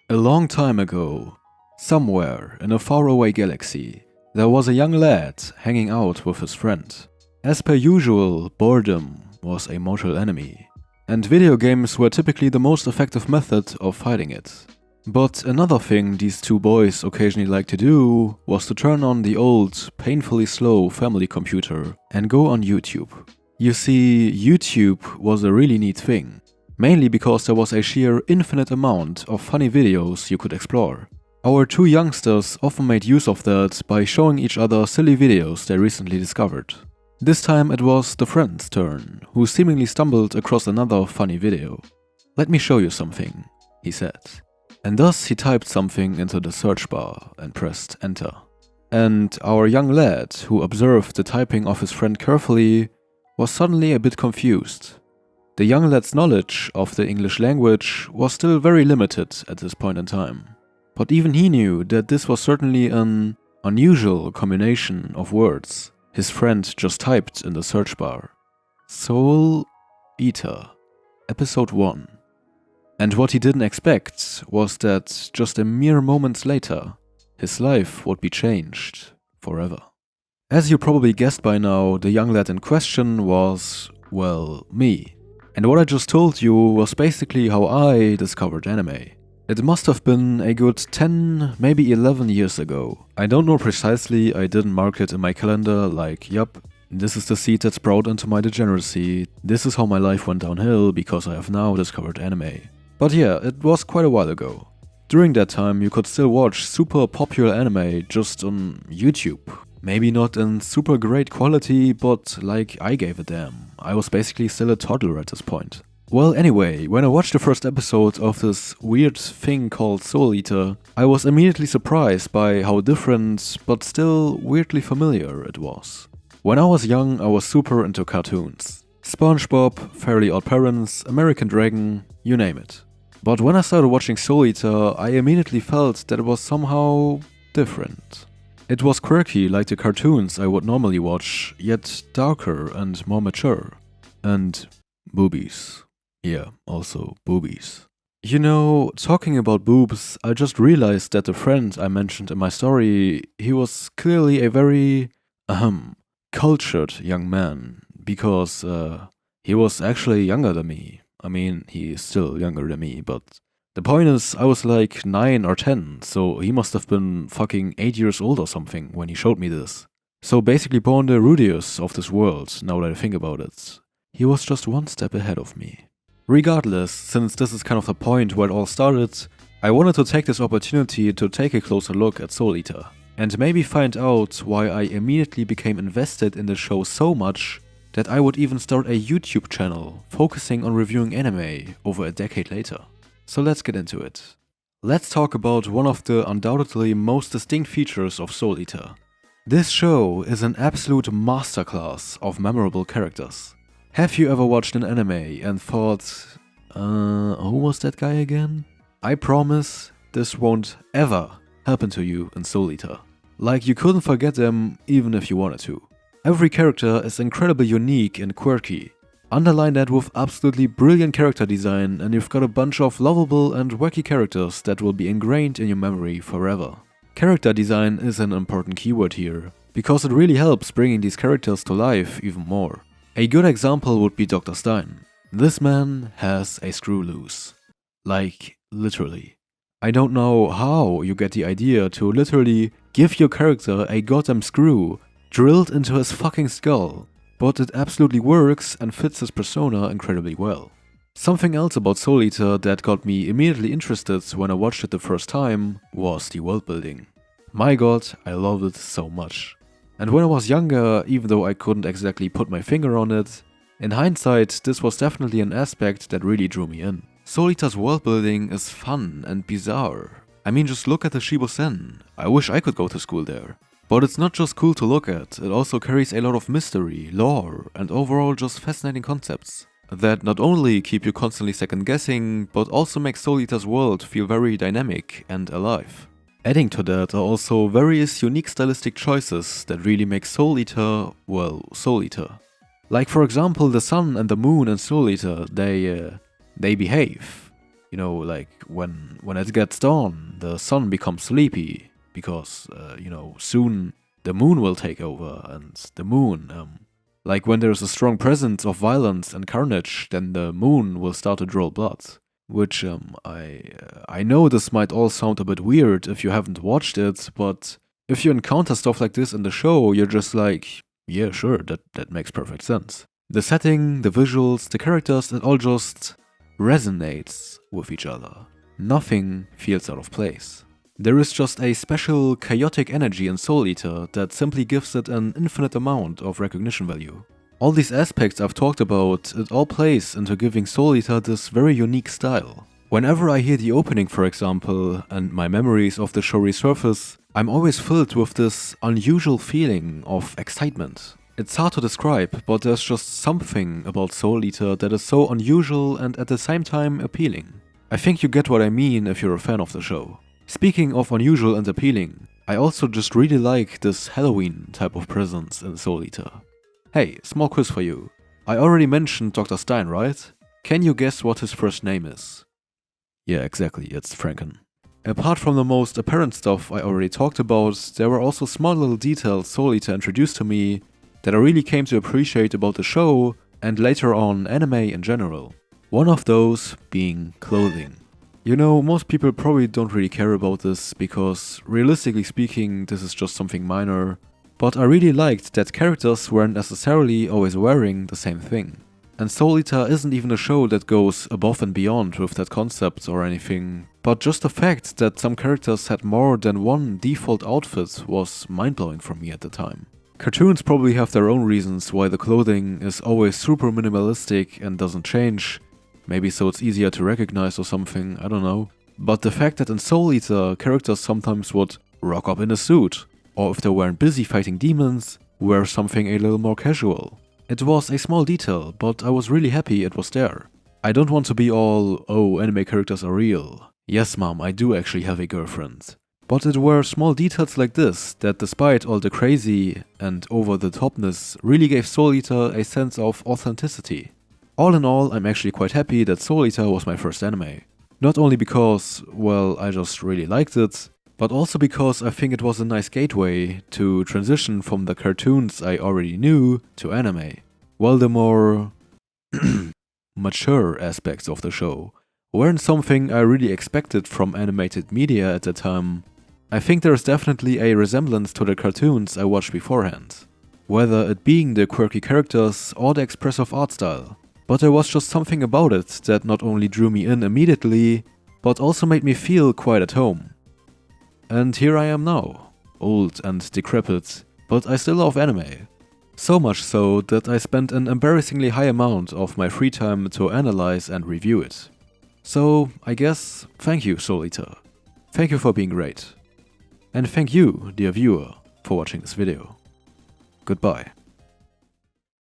A long time ago, somewhere in a faraway galaxy, there was a young lad hanging out with his friend. As per usual, boredom was a mortal enemy, and video games were typically the most effective method of fighting it. But another thing these two boys occasionally liked to do was to turn on the old, painfully slow family computer and go on YouTube. You see, YouTube was a really neat thing. Mainly because there was a sheer infinite amount of funny videos you could explore. Our two youngsters often made use of that by showing each other silly videos they recently discovered. This time it was the friend's turn, who seemingly stumbled across another funny video. "Let me show you something," he said. And thus he typed something into the search bar and pressed enter. And our young lad, who observed the typing of his friend carefully, was suddenly a bit confused. The young lad's knowledge of the English language was still very limited at this point in time, but even he knew that this was certainly an unusual combination of words his friend just typed in the search bar. Soul Eater, Episode 1. And what he didn't expect was that just a mere moments later, his life would be changed forever. As you probably guessed by now, the young lad in question was, well, me. And what I just told you was basically how I discovered anime. It must have been a good 10, maybe 11 years ago. I don't know precisely, I didn't mark it in my calendar like, yup, this is the seed that sprouted into my degeneracy, this is how my life went downhill because I have now discovered anime. But yeah, it was quite a while ago. During that time you could still watch super popular anime just on YouTube. Maybe not in super great quality, but like I gave a damn. I was basically still a toddler at this point. Well, anyway, when I watched the first episode of this weird thing called Soul Eater, I was immediately surprised by how different, but still weirdly familiar it was. When I was young, I was super into cartoons. SpongeBob, Fairly Odd Parents, American Dragon, you name it. But when I started watching Soul Eater, I immediately felt that it was somehow different. It was quirky like the cartoons I would normally watch, yet darker and more mature. And boobies. Yeah, also boobies. You know, talking about boobs, I just realized that the friend I mentioned in my story, he was clearly a very, cultured young man. Because, he was actually younger than me. I mean, he is still younger than me, but the point is, I was like 9 or 10, so he must have been fucking 8 years old or something when he showed me this. So basically born the Rudius of this world, now that I think about it. He was just one step ahead of me. Regardless, since this is kind of the point where it all started, I wanted to take this opportunity to take a closer look at Soul Eater, and maybe find out why I immediately became invested in the show so much that I would even start a YouTube channel focusing on reviewing anime over a decade later. So let's get into it. Let's talk about one of the undoubtedly most distinct features of Soul Eater. This show is an absolute masterclass of memorable characters. Have you ever watched an anime and thought, who was that guy again? I promise this won't ever happen to you in Soul Eater. Like you couldn't forget them even if you wanted to. Every character is incredibly unique and quirky. Underline that with absolutely brilliant character design and you've got a bunch of lovable and wacky characters that will be ingrained in your memory forever. Character design is an important keyword here, because it really helps bringing these characters to life even more. A good example would be Dr. Stein. This man has a screw loose. Like, literally. I don't know how you get the idea to literally give your character a goddamn screw drilled into his fucking skull. But it absolutely works and fits his persona incredibly well. Something else about Soul Eater that got me immediately interested when I watched it the first time was the world building. My god, I loved it so much. And when I was younger, even though I couldn't exactly put my finger on it, in hindsight this was definitely an aspect that really drew me in. Soul Eater's world building is fun and bizarre. I mean, just look at the Shibusen. I wish I could go to school there. But it's not just cool to look at, it also carries a lot of mystery, lore, and overall just fascinating concepts that not only keep you constantly second guessing, but also make Soul Eater's world feel very dynamic and alive. Adding to that are also various unique stylistic choices that really make Soul Eater, well, Soul Eater. Like for example the sun and the moon in Soul Eater, they behave. You know, like when it gets dawn, the sun becomes sleepy because soon the moon will take over, and the moon, like when there's a strong presence of violence and carnage, then the moon will start to draw blood. Which I know this might all sound a bit weird if you haven't watched it, but if you encounter stuff like this in the show, you're just like, yeah, sure, that makes perfect sense. The setting, the visuals, the characters, it all just resonates with each other. Nothing feels out of place. There is just a special chaotic energy in Soul Eater that simply gives it an infinite amount of recognition value. All these aspects I've talked about, it all plays into giving Soul Eater this very unique style. Whenever I hear the opening, for example, and my memories of the show resurface, I'm always filled with this unusual feeling of excitement. It's hard to describe, but there's just something about Soul Eater that is so unusual and at the same time appealing. I think you get what I mean if you're a fan of the show. Speaking of unusual and appealing, I also just really like this Halloween type of presence in Soul Eater. Hey, small quiz for you. I already mentioned Dr. Stein, right? Can you guess what his first name is? Yeah, exactly, it's Franken. Apart from the most apparent stuff I already talked about, there were also small little details Soul Eater introduced to me that I really came to appreciate about the show and later on anime in general. One of those being clothing. You know, most people probably don't really care about this because realistically speaking this is just something minor, but I really liked that characters weren't necessarily always wearing the same thing. And Soul Eater isn't even a show that goes above and beyond with that concept or anything, but just the fact that some characters had more than one default outfit was mind-blowing for me at the time. Cartoons probably have their own reasons why the clothing is always super minimalistic and doesn't change, maybe so it's easier to recognize or something, I don't know. But the fact that in Soul Eater characters sometimes would rock up in a suit, or if they weren't busy fighting demons, wear something a little more casual. It was a small detail, but I was really happy it was there. I don't want to be all, oh, anime characters are real. Yes mom, I do actually have a girlfriend. But it were small details like this that despite all the crazy and over-the-topness really gave Soul Eater a sense of authenticity. All in all, I'm actually quite happy that Soul Eater was my first anime. Not only because, well, I just really liked it, but also because I think it was a nice gateway to transition from the cartoons I already knew to anime. While the more mature aspects of the show weren't something I really expected from animated media at the time, I think there's definitely a resemblance to the cartoons I watched beforehand. Whether it being the quirky characters or the expressive art style. But there was just something about it that not only drew me in immediately, but also made me feel quite at home. And here I am now, old and decrepit, but I still love anime. So much so that I spent an embarrassingly high amount of my free time to analyze and review it. So I guess, thank you Soul Eater. Thank you for being great. And thank you, dear viewer, for watching this video. Goodbye.